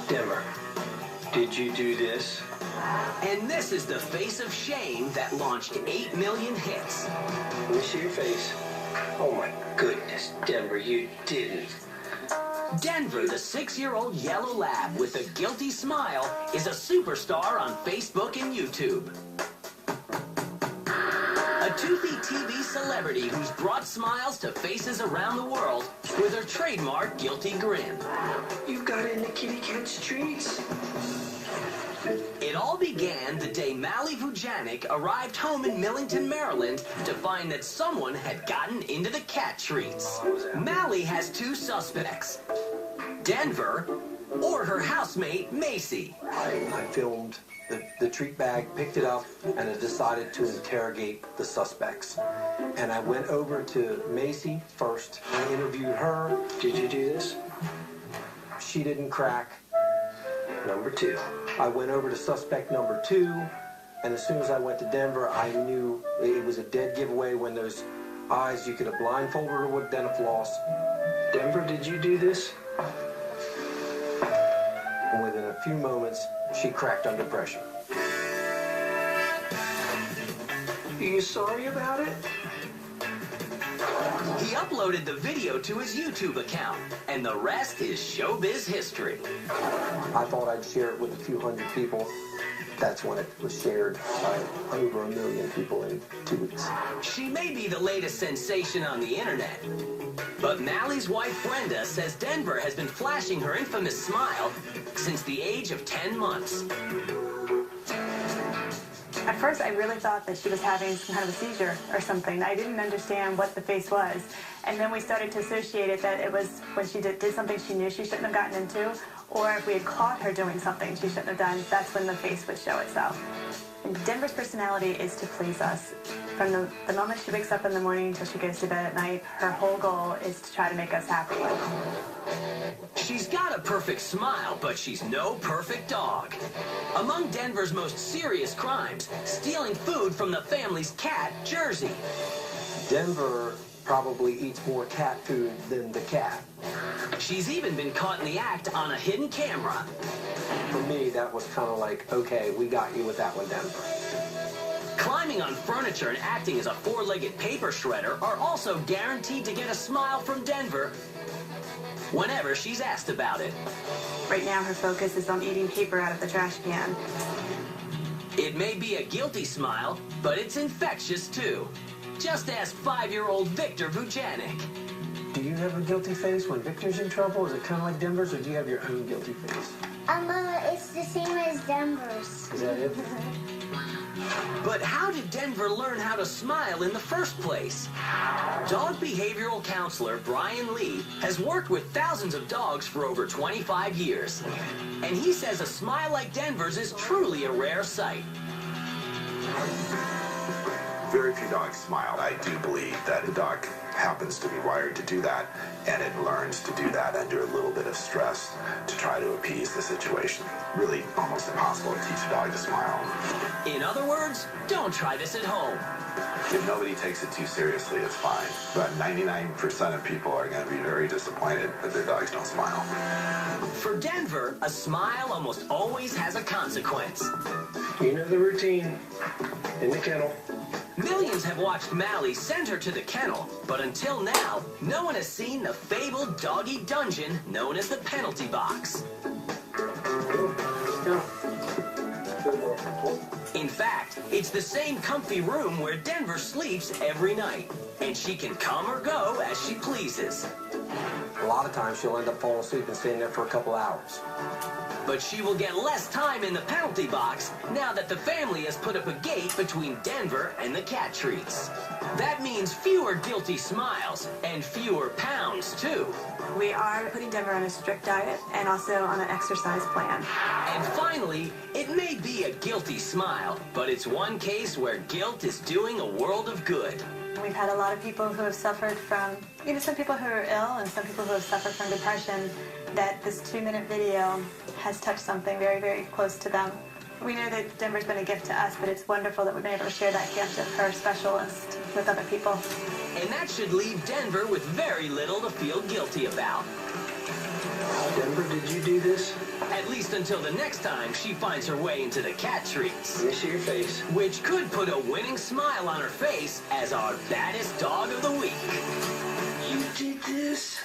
Denver, did you do this? And this is the face of shame that launched 8 million hits. Let me see your face. Oh my goodness, Denver, you didn't. Denver, the 6-year-old yellow lab with a guilty smile, is a superstar on Facebook and YouTube. A toothy TV celebrity who's brought smiles to faces around the world with her trademark guilty grin. You've got it in the kitty cat's treats. It all began the day Mally Vujanic arrived home in Millington, Maryland to find that someone had gotten into the cat treats. Mally has 2 suspects, Denver or her housemate Macy. I filmed the treat bag, picked it up, and I decided to interrogate the suspects. And I went over to Macy first. I interviewed her. Did you do this? She didn't crack. Number 2. I went over to suspect number 2, and as soon as I went to Denver, I knew it was a dead giveaway when those eyes, you could have blindfolded her with dental-floss. Denver, did you do this? And within a few moments, she cracked under pressure. Are you sorry about it? He uploaded the video to his YouTube account, and the rest is showbiz history. I thought I'd share it with a few hundred people. That's when it was shared by over 1 million people in 2 weeks. She may be the latest sensation on the internet, but Mally's wife Brenda says Denver has been flashing her infamous smile since the age of 10 months. At first, I really thought that she was having some kind of a seizure or something. I didn't understand what the face was. And then we started to associate it that it was when she did something she knew she shouldn't have gotten into, or if we had caught her doing something she shouldn't have done, that's when the face would show itself. And Denver's personality is to please us. From the moment she wakes up in the morning until she goes to bed at night, her whole goal is to try to make us happy. She's got a perfect smile, but she's no perfect dog. Among Denver's most serious crimes, stealing food from the family's cat, Jersey. Denver probably eats more cat food than the cat. She's even been caught in the act on a hidden camera. For me, that was kind of like, okay, we got you with that one, Denver. Climbing on furniture and acting as a 4-legged paper shredder are also guaranteed to get a smile from Denver whenever she's asked about it. Right now, her focus is on eating paper out of the trash can. It may be a guilty smile, but it's infectious too. Just ask 5-year-old Victor Vujanic. Do you have a guilty face when Victor's in trouble? Is it kind of like Denver's, or do you have your own guilty face? It's the same as Denver's. Is that it? But how did Denver learn how to smile in the first place? Dog behavioral counselor Brian Lee has worked with thousands of dogs for over 25 years. And he says a smile like Denver's is truly a rare sight. Very few dogs smile. I do believe that the dog happens to be wired to do that, and it learns to do that under a little bit of stress to try to appease the situation. Really almost impossible to teach a dog to smile. In other words, don't try this at home. If nobody takes it too seriously, it's fine. But 99% of people are going to be very disappointed that their dogs don't smile. For Denver, a smile almost always has a consequence. You know the routine. In the kennel. Millions have watched Mally send her to the kennel, but until now, no one has seen the fabled doggy dungeon known as the penalty box. In fact, it's the same comfy room where Denver sleeps every night, and she can come or go as she pleases. A lot of times she'll end up falling asleep and staying there for a couple hours. But she will get less time in the penalty box now that the family has put up a gate between Denver and the cat treats. That means fewer guilty smiles and fewer pounds, too. We are putting Denver on a strict diet and also on an exercise plan. And finally, it may be a guilty smile, but it's one case where guilt is doing a world of good. We've had a lot of people who have suffered from, some people who are ill and some people who have suffered from depression, that this 2-minute video has touched something very, very close to them. We know that Denver's been a gift to us, but it's wonderful that we've been able to share that gift of her specialist with other people. And that should leave Denver with very little to feel guilty about. Denver, Denver, did you do this? At least until the next time she finds her way into the cat treats. Let me see your face. Which could put a winning smile on her face as our baddest dog of the week. You did this?